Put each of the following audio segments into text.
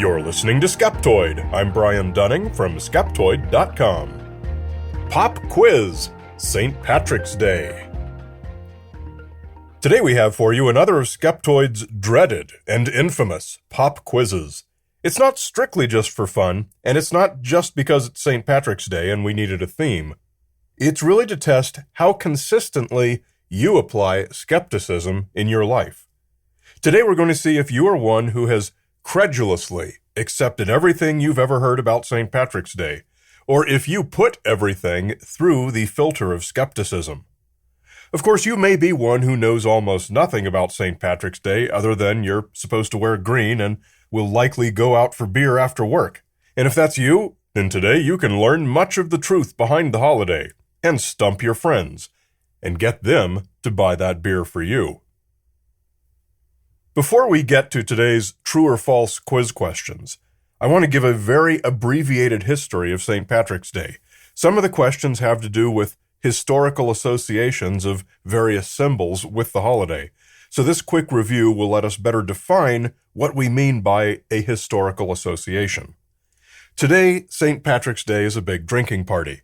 You're listening to Skeptoid. I'm Brian Dunning from Skeptoid.com. Pop Quiz, St. Patrick's Day. Today we have for you another of Skeptoid's dreaded and infamous pop quizzes. It's not strictly just for fun, and it's not just because it's St. Patrick's Day and we needed a theme. It's really to test how consistently you apply skepticism in your life. Today we're going to see if you are one who has credulously accepted everything you've ever heard about St. Patrick's Day, or if you put everything through the filter of skepticism. Of course, you may be one who knows almost nothing about St. Patrick's Day other than you're supposed to wear green and will likely go out for beer after work. And if that's you, then today you can learn much of the truth behind the holiday and stump your friends and get them to buy that beer for you. Before we get to today's true or false quiz questions, I want to give a very abbreviated history of St. Patrick's Day. Some of the questions have to do with historical associations of various symbols with the holiday. So this quick review will let us better define what we mean by a historical association. Today, St. Patrick's Day is a big drinking party.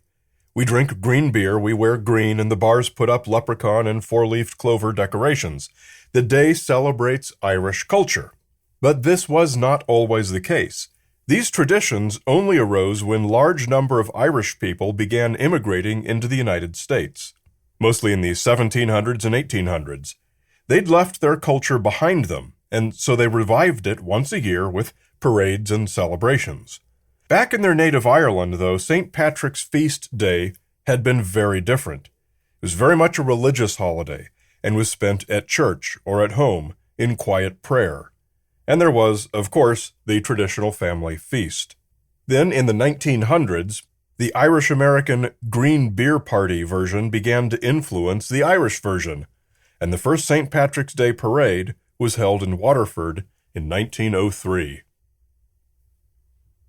We drink green beer, we wear green, and the bars put up leprechaun and four-leafed clover decorations. The day celebrates Irish culture. But this was not always the case. These traditions only arose when large number of Irish people began immigrating into the United States, mostly in the 1700s and 1800s. They'd left their culture behind them, and so they revived it once a year with parades and celebrations. Back in their native Ireland, though, St. Patrick's Feast Day had been very different. It was very much a religious holiday, and was spent at church or at home in quiet prayer. And there was, of course, the traditional family feast. Then, in the 1900s, the Irish-American green beer party version began to influence the Irish version, and the first St. Patrick's Day parade was held in Waterford in 1903.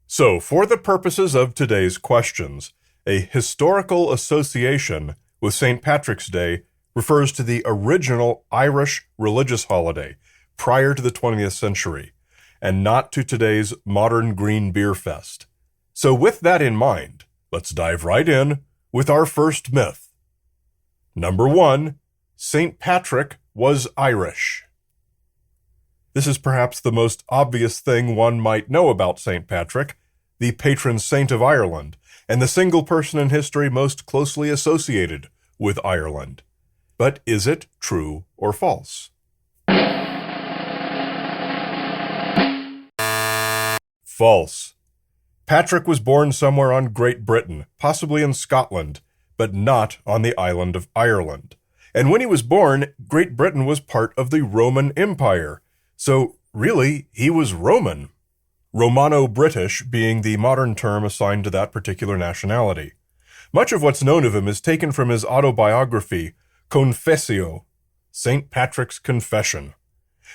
So, for the purposes of today's questions, a historical association with St. Patrick's Day refers to the original Irish religious holiday prior to the 20th century, and not to today's modern green beer fest. So with that in mind, let's dive right in with our first myth. Number 1, St. Patrick was Irish. This is perhaps the most obvious thing one might know about St. Patrick, the patron saint of Ireland, and the single person in history most closely associated with Ireland. But is it true or false? False. Patrick was born somewhere on Great Britain, possibly in Scotland, but not on the island of Ireland. And when he was born, Great Britain was part of the Roman Empire. So, really, he was Roman. Romano-British being the modern term assigned to that particular nationality. Much of what's known of him is taken from his autobiography, Confessio, St. Patrick's Confession.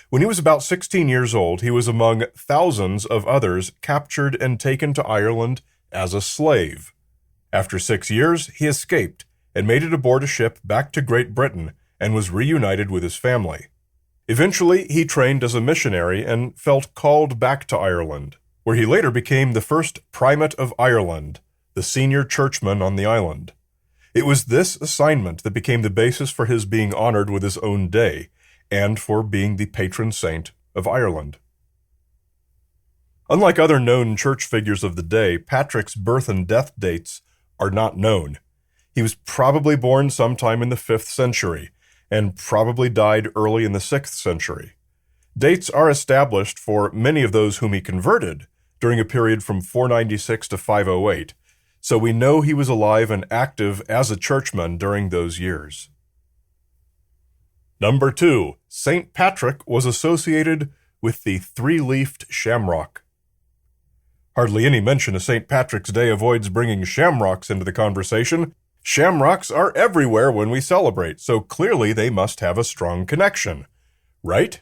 When he was about 16 years old, he was among thousands of others captured and taken to Ireland as a slave. After 6 years, he escaped and made it aboard a ship back to Great Britain and was reunited with his family. Eventually, he trained as a missionary and felt called back to Ireland, where he later became the first primate of Ireland, the senior churchman on the island. It was this assignment that became the basis for his being honored with his own day, and for being the patron saint of Ireland. Unlike other known church figures of the day, Patrick's birth and death dates are not known. He was probably born sometime in the 5th century, and probably died early in the 6th century. Dates are established for many of those whom he converted during a period from 496 to 508, so we know he was alive and active as a churchman during those years. Number 2, St. Patrick was associated with the three-leafed shamrock. Hardly any mention of St. Patrick's Day avoids bringing shamrocks into the conversation. Shamrocks are everywhere when we celebrate, so clearly they must have a strong connection, right?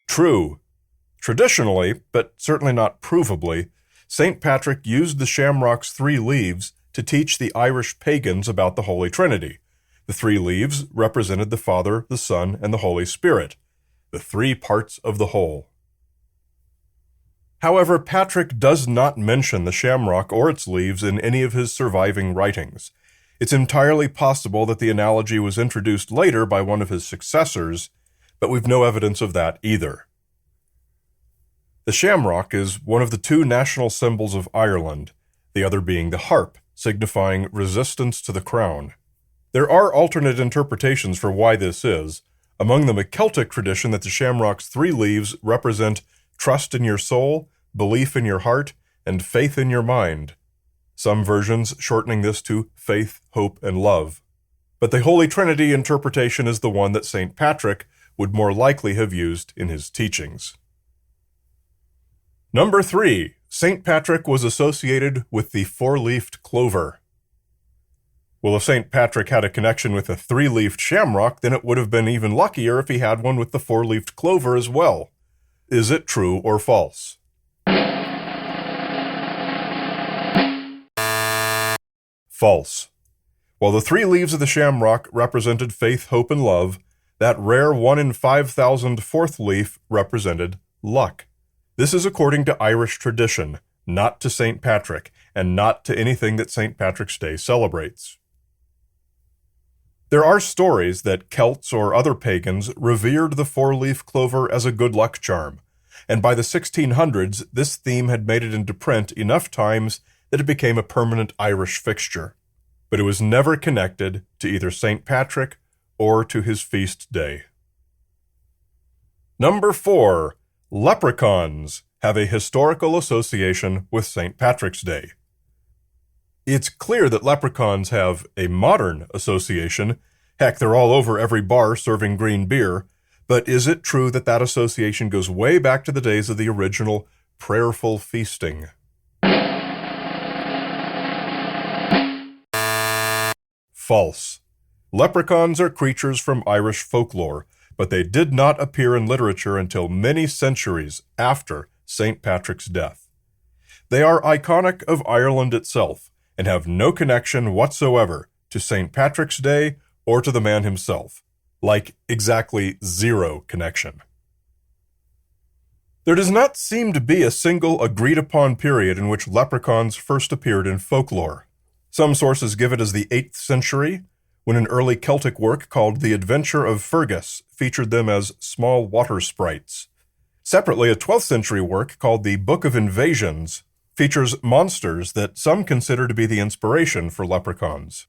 True. Traditionally, but certainly not provably, St. Patrick used the shamrock's 3 leaves to teach the Irish pagans about the Holy Trinity. The 3 leaves represented the Father, the Son, and the Holy Spirit. the three parts of the whole. However, Patrick does not mention the shamrock or its leaves in any of his surviving writings. It's entirely possible that the analogy was introduced later by one of his successors, but we've no evidence of that either. The shamrock is one of the two national symbols of Ireland, the other being the harp, signifying resistance to the crown. There are alternate interpretations for why this is, among them a Celtic tradition that the shamrock's three leaves represent trust in your soul, belief in your heart, and faith in your mind. Some versions shortening this to faith, hope, and love. But the Holy Trinity interpretation is the one that St. Patrick would more likely have used in his teachings. Number 3. St. Patrick was associated with the four-leafed clover. Well, if St. Patrick had a connection with a three-leafed shamrock, then it would have been even luckier if he had one with the four-leafed clover as well. Is it true or false? False. While the three leaves of the shamrock represented faith, hope, and love, that rare 1 in 5,000 fourth leaf represented luck. This is according to Irish tradition, not to St. Patrick, and not to anything that St. Patrick's Day celebrates. There are stories that Celts or other pagans revered the four-leaf clover as a good luck charm, and by the 1600s this theme had made it into print enough times that it became a permanent Irish fixture. But it was never connected to either St. Patrick or to his feast day. Number 4. Leprechauns have a historical association with St. Patrick's Day. It's clear that leprechauns have a modern association. Heck, they're all over every bar serving green beer. But is it true that that association goes way back to the days of the original prayerful feasting? False. Leprechauns are creatures from Irish folklore, but they did not appear in literature until many centuries after St. Patrick's death. They are iconic of Ireland itself and have no connection whatsoever to St. Patrick's Day or to the man himself. Like exactly zero connection. There does not seem to be a single agreed-upon period in which leprechauns first appeared in folklore. Some sources give it as the 8th century, when an early Celtic work called The Adventure of Fergus featured them as small water sprites. Separately, a 12th century work called The Book of Invasions features monsters that some consider to be the inspiration for leprechauns.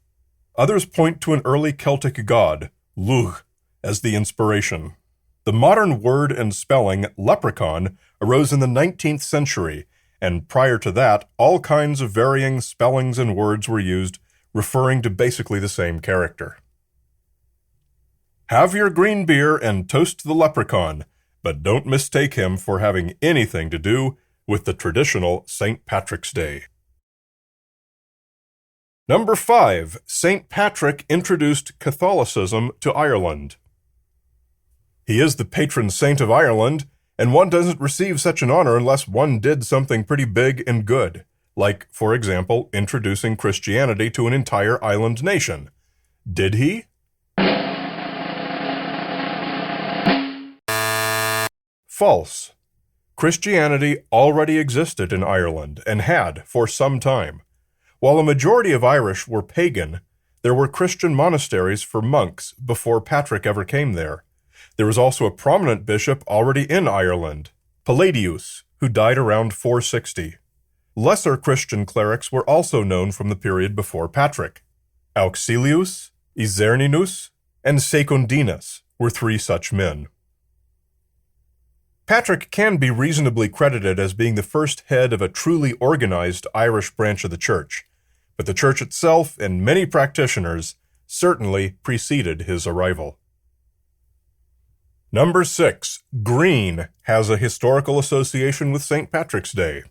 Others point to an early Celtic god, Lugh, as the inspiration. The modern word and spelling leprechaun arose in the 19th century, and prior to that, all kinds of varying spellings and words were used, referring to basically the same character. Have your green beer and toast the leprechaun, but don't mistake him for having anything to do with the traditional St. Patrick's Day. Number 5. St. Patrick introduced Catholicism to Ireland. He is the patron saint of Ireland, and one doesn't receive such an honor unless one did something pretty big and good, like, for example, introducing Christianity to an entire island nation. Did he? False. Christianity already existed in Ireland and had for some time. While a majority of Irish were pagan, there were Christian monasteries for monks before Patrick ever came there. There was also a prominent bishop already in Ireland, Palladius, who died around 460. Lesser Christian clerics were also known from the period before Patrick. Auxilius, Iserninus, and Secundinus were 3 such men. Patrick can be reasonably credited as being the first head of a truly organized Irish branch of the Church, but the Church itself and many practitioners certainly preceded his arrival. Number 6. Green has a historical association with St. Patrick's Day.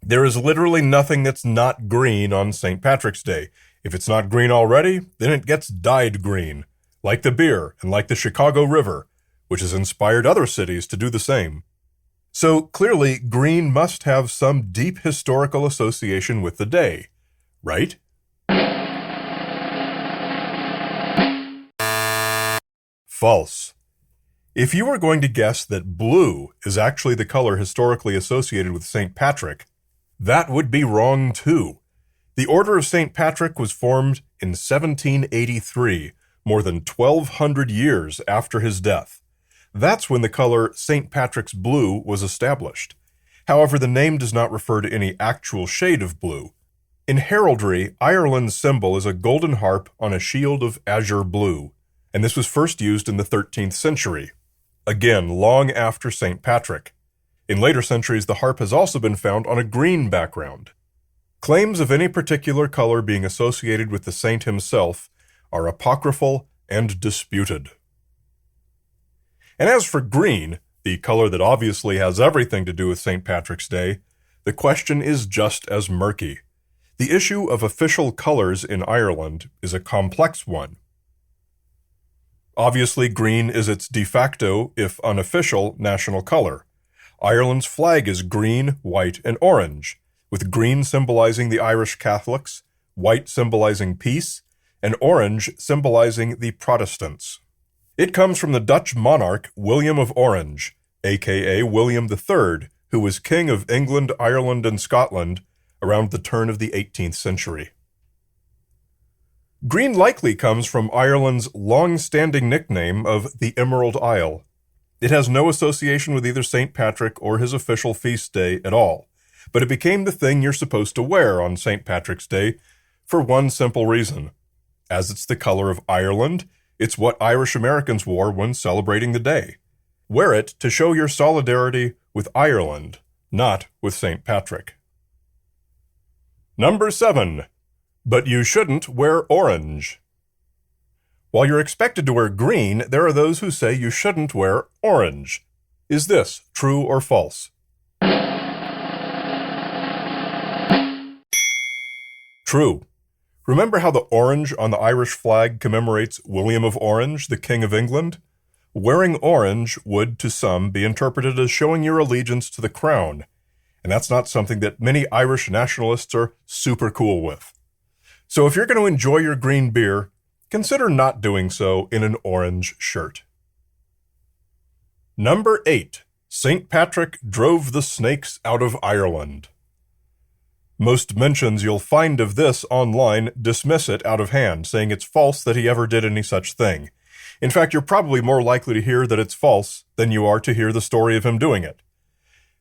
There is literally nothing that's not green on St. Patrick's Day. If it's not green already, then it gets dyed green, like the beer and like the Chicago River, which has inspired other cities to do the same. So clearly, green must have some deep historical association with the day, right? False. If you were going to guess that blue is actually the color historically associated with St. Patrick, that would be wrong too. The Order of St. Patrick was formed in 1783, more than 1,200 years after his death. That's when the color St. Patrick's blue was established. However, the name does not refer to any actual shade of blue. In heraldry, Ireland's symbol is a golden harp on a shield of azure blue, and this was first used in the 13th century. Again, long after St. Patrick. In later centuries, the harp has also been found on a green background. Claims of any particular color being associated with the saint himself are apocryphal and disputed. And as for green, the color that obviously has everything to do with St. Patrick's Day, the question is just as murky. The issue of official colors in Ireland is a complex one. Obviously, green is its de facto, if unofficial, national color. Ireland's flag is green, white, and orange, with green symbolizing the Irish Catholics, white symbolizing peace, and orange symbolizing the Protestants. It comes from the Dutch monarch William of Orange, aka William III, who was King of England, Ireland, and Scotland around the turn of the 18th century. Green likely comes from Ireland's long-standing nickname of the Emerald Isle. It has no association with either St. Patrick or his official feast day at all, but it became the thing you're supposed to wear on St. Patrick's Day for one simple reason. As it's the color of Ireland, it's what Irish Americans wore when celebrating the day. Wear it to show your solidarity with Ireland, not with St. Patrick. Number 7. But you shouldn't wear orange. While you're expected to wear green, there are those who say you shouldn't wear orange. Is this true or false? True. Remember how the orange on the Irish flag commemorates William of Orange, the King of England? Wearing orange would, to some, be interpreted as showing your allegiance to the crown, and that's not something that many Irish nationalists are super cool with. So if you're going to enjoy your green beer, consider not doing so in an orange shirt. Number 8. St. Patrick drove the snakes out of Ireland. Most mentions you'll find of this online dismiss it out of hand, saying it's false that he ever did any such thing. In fact, you're probably more likely to hear that it's false than you are to hear the story of him doing it.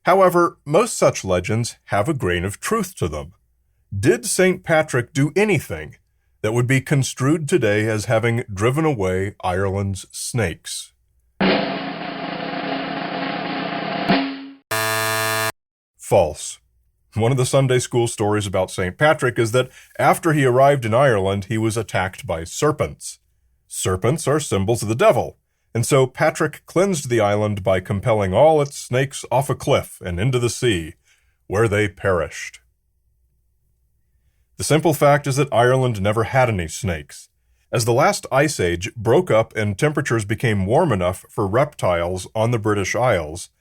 However, most such legends have a grain of truth to them. Did St. Patrick do anything that would be construed today as having driven away Ireland's snakes? False. One of the Sunday school stories about St. Patrick is that after he arrived in Ireland, he was attacked by serpents. Serpents are symbols of the devil, and so Patrick cleansed the island by compelling all its snakes off a cliff and into the sea, where they perished. The simple fact is that Ireland never had any snakes. As the last ice age broke up and temperatures became warm enough for reptiles on the British Isles,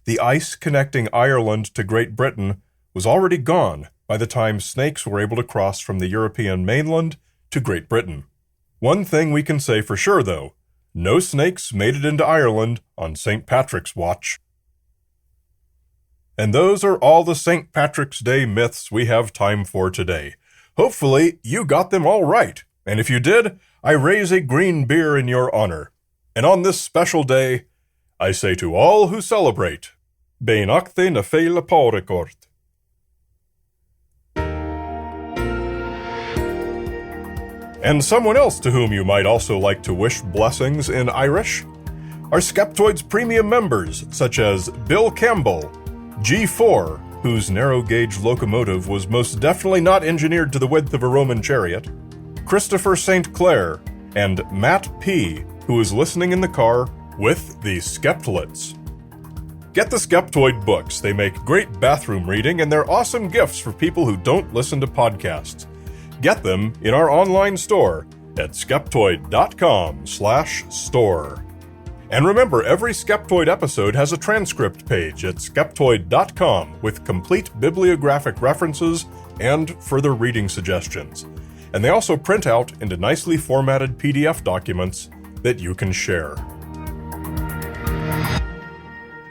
the ice connecting Ireland to Great Britain was already gone by the time snakes were able to cross from the European mainland to Great Britain. One thing we can say for sure, though, no snakes made it into Ireland on St. Patrick's watch. And those are all the St. Patrick's Day myths we have time for today. Hopefully, you got them all right, and if you did, I raise a green beer in your honor. And on this special day, I say to all who celebrate, Beanachtaí na féile páiricort. And someone else to whom you might also like to wish blessings in Irish are Skeptoid's premium members, such as Bill Campbell, G4, whose narrow-gauge locomotive was most definitely not engineered to the width of a Roman chariot, Christopher St. Clair, and Matt P., who is listening in the car with the Skeptlets. Get the Skeptoid books. They make great bathroom reading, and they're awesome gifts for people who don't listen to podcasts. Get them in our online store at skeptoid.com/store. And remember, every Skeptoid episode has a transcript page at skeptoid.com with complete bibliographic references and further reading suggestions. And they also print out into nicely formatted PDF documents that you can share.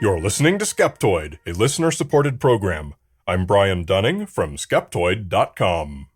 You're listening to Skeptoid, a listener-supported program. I'm Brian Dunning from Skeptoid.com.